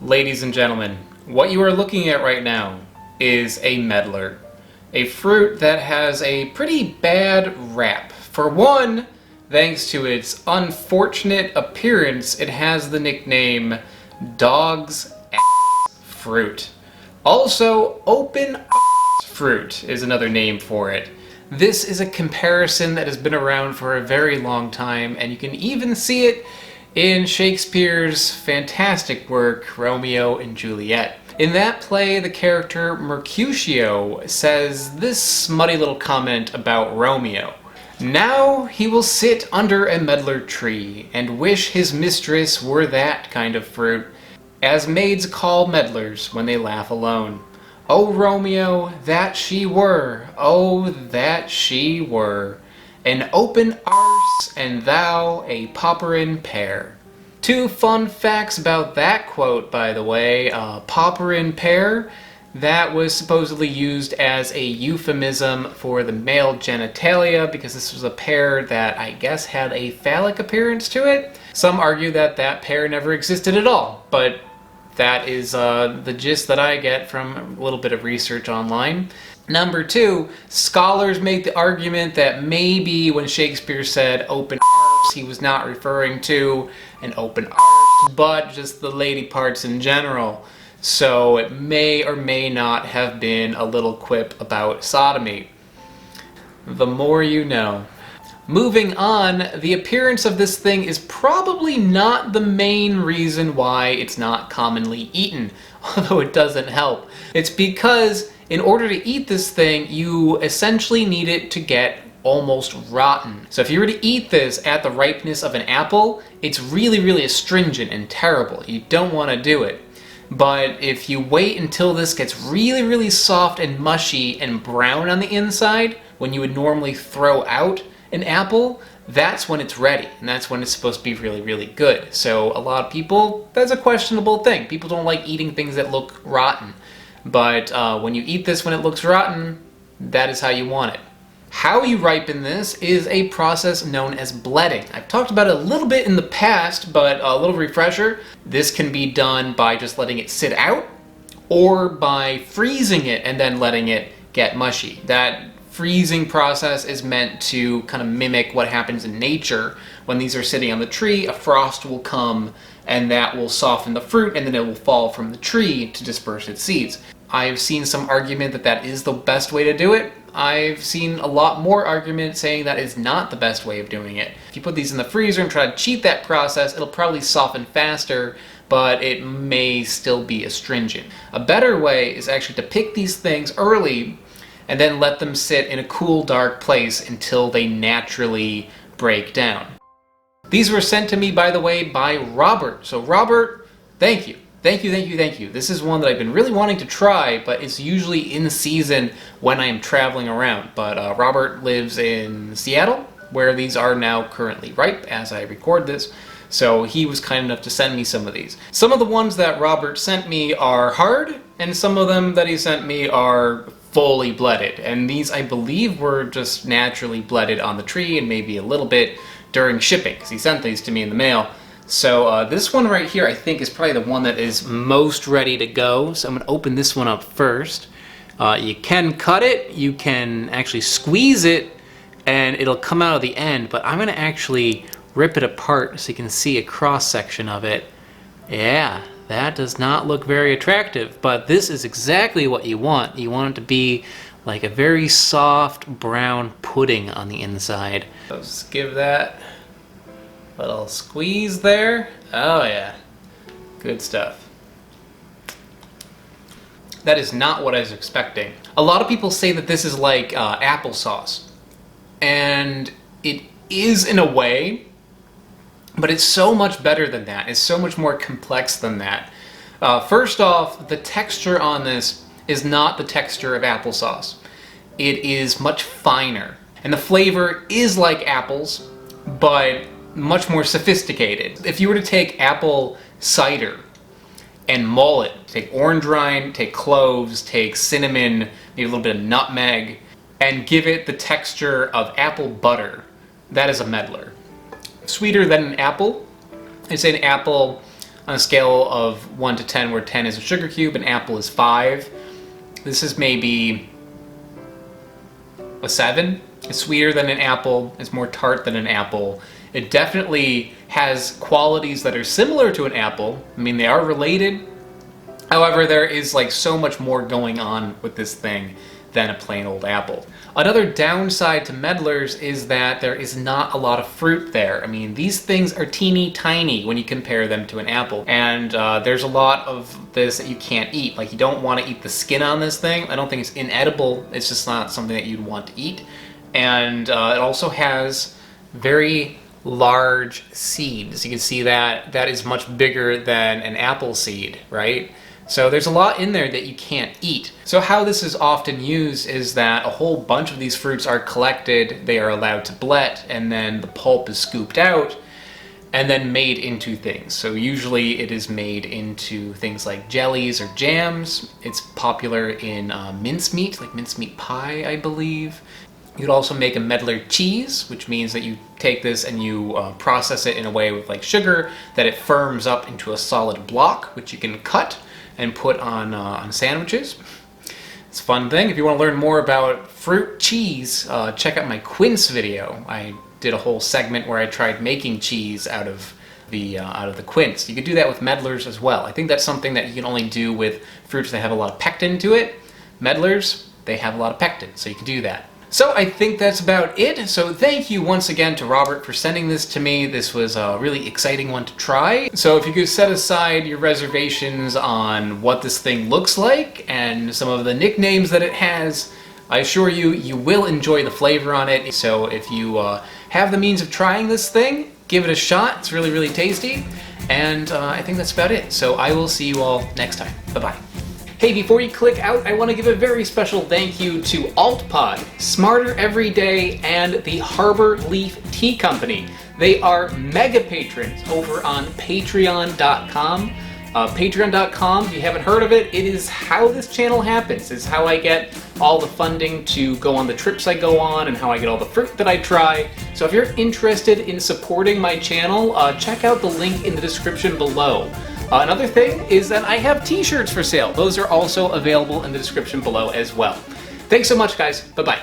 Ladies and gentlemen, what you are looking at right now is a medlar, a fruit that has a pretty bad rap. For one, thanks to its unfortunate appearance, it has the nickname dog's ass fruit. Also, open ass fruit is another name for it. This is a comparison that has been around for a very long time, and you can even see it in Shakespeare's fantastic work, Romeo and Juliet. In that play, the character Mercutio says this smutty little comment about Romeo. Now he will sit under a medlar tree and wish his mistress were that kind of fruit, as maids call medlars when they laugh alone. O Romeo, that she were, oh, that she were, an open arse and thou a popperin pear. Two fun facts about that quote, by the way. Popperin pear, that was supposedly used as a euphemism for the male genitalia because this was a pear that I guess had a phallic appearance to it. Some argue that that pear never existed at all, but that is the gist that I get from a little bit of research online. Number two, scholars make the argument that maybe when Shakespeare said open arse, he was not referring to an open arse, but just the lady parts in general. So it may or may not have been a little quip about sodomy. The more you know. Moving on, the appearance of this thing is probably not the main reason why it's not commonly eaten, although it doesn't help. It's because in order to eat this thing, you essentially need it to get almost rotten. So if you were to eat this at the ripeness of an apple, it's really astringent and terrible. You don't want to do it. But if you wait until this gets really soft and mushy and brown on the inside, when you would normally throw out an apple, that's when it's ready, and that's when it's supposed to be really good. So a lot of people, that's a questionable thing. People don't like eating things that look rotten. But when you eat this when it looks rotten, that is how you want it. How you ripen this is a process known as bledding. I've talked about it a little bit in the past, but a little refresher. This can be done by just letting it sit out, or by freezing it and then letting it get mushy. That freezing process is meant to kind of mimic what happens in nature. When these are sitting on the tree, a frost will come and that will soften the fruit and then it will fall from the tree to disperse its seeds. I've seen some argument that that is the best way to do it. I've seen a lot more argument saying that is not the best way of doing it. If you put these in the freezer and try to cheat that process, it'll probably soften faster, but it may still be astringent. A better way is actually to pick these things early and then let them sit in a cool, dark place until they naturally break down. These were sent to me, by the way, by Robert. So Robert, thank you. Thank you. This is one that I've been really wanting to try, but it's usually in season when I am traveling around. But Robert lives in Seattle, where these are now currently ripe as I record this. So he was kind enough to send me some of these. Some of the ones that Robert sent me are hard, and some of them that he sent me are fully bledded. And these, I believe, were just naturally bledded on the tree and maybe a little bit during shipping, because he sent these to me in the mail. So this one right here, I think, is probably the one that is most ready to go. So I'm going to open this one up first. You can cut it, you can actually squeeze it, and it'll come out of the end, but I'm going to actually rip it apart so you can see a cross-section of it. Yeah, that does not look very attractive, but this is exactly what you want. You want it to be like a very soft brown pudding on the inside. Let's give that a little squeeze there. Oh yeah, good stuff. That is not what I was expecting. A lot of people say that this is like applesauce, and it is in a way, but it's so much better than that. It's so much more complex than that. First off, the texture on this is not the texture of applesauce. It is much finer, and the flavor is like apples, but much more sophisticated. If you were to take apple cider and mull it, take orange rind, take cloves, take cinnamon, maybe a little bit of nutmeg, and give it the texture of apple butter, that is a medlar. Sweeter than an apple. I'd say an apple on a scale of 1 to 10, where 10 is a sugar cube and apple is 5. This is maybe a 7. It's sweeter than an apple, it's more tart than an apple. It definitely has qualities that are similar to an apple. I mean, they are related. However, there is like so much more going on with this thing than a plain old apple. Another downside to Medlars is that there is not a lot of fruit there. I mean, these things are teeny tiny when you compare them to an apple. And there's a lot of this that you can't eat. Like, you don't want to eat the skin on this thing. I don't think it's inedible. It's just not something that you'd want to eat. And it also has very large seeds. You can see that that is much bigger than an apple seed, right? So there's a lot in there that you can't eat. So how this is often used is that a whole bunch of these fruits are collected, they are allowed to blet, and then the pulp is scooped out and then made into things. So usually it is made into things like jellies or jams. It's popular in mincemeat, like mincemeat pie, I believe. You'd also make a Medlar cheese, which means that you take this and you process it in a way with like sugar, that it firms up into a solid block, which you can cut and put on sandwiches. It's a fun thing. If you want to learn more about fruit cheese, check out my quince video. I did a whole segment where I tried making cheese out of the quince. You could do that with Medlars as well. I think that's something that you can only do with fruits that have a lot of pectin to it. Medlars, they have a lot of pectin, so you can do that. So I think that's about it. So thank you once again to Robert for sending this to me. This was a really exciting one to try. So if you could set aside your reservations on what this thing looks like and some of the nicknames that it has, I assure you, you will enjoy the flavor on it. So if you have the means of trying this thing, give it a shot. It's really, really tasty. And I think that's about it. So I will see you all next time. Bye-bye. Hey, before you click out, I want to give a very special thank you to AltPod, Smarter Every Day, and the Harbor Leaf Tea Company. They are mega patrons over on Patreon.com. Patreon.com, if you haven't heard of it, it is how this channel happens. It's how I get all the funding to go on the trips I go on and how I get all the fruit that I try. So if you're interested in supporting my channel, check out the link in the description below. Another thing is that I have t-shirts for sale. Those are also available in the description below as well. Thanks so much, guys. Bye-bye.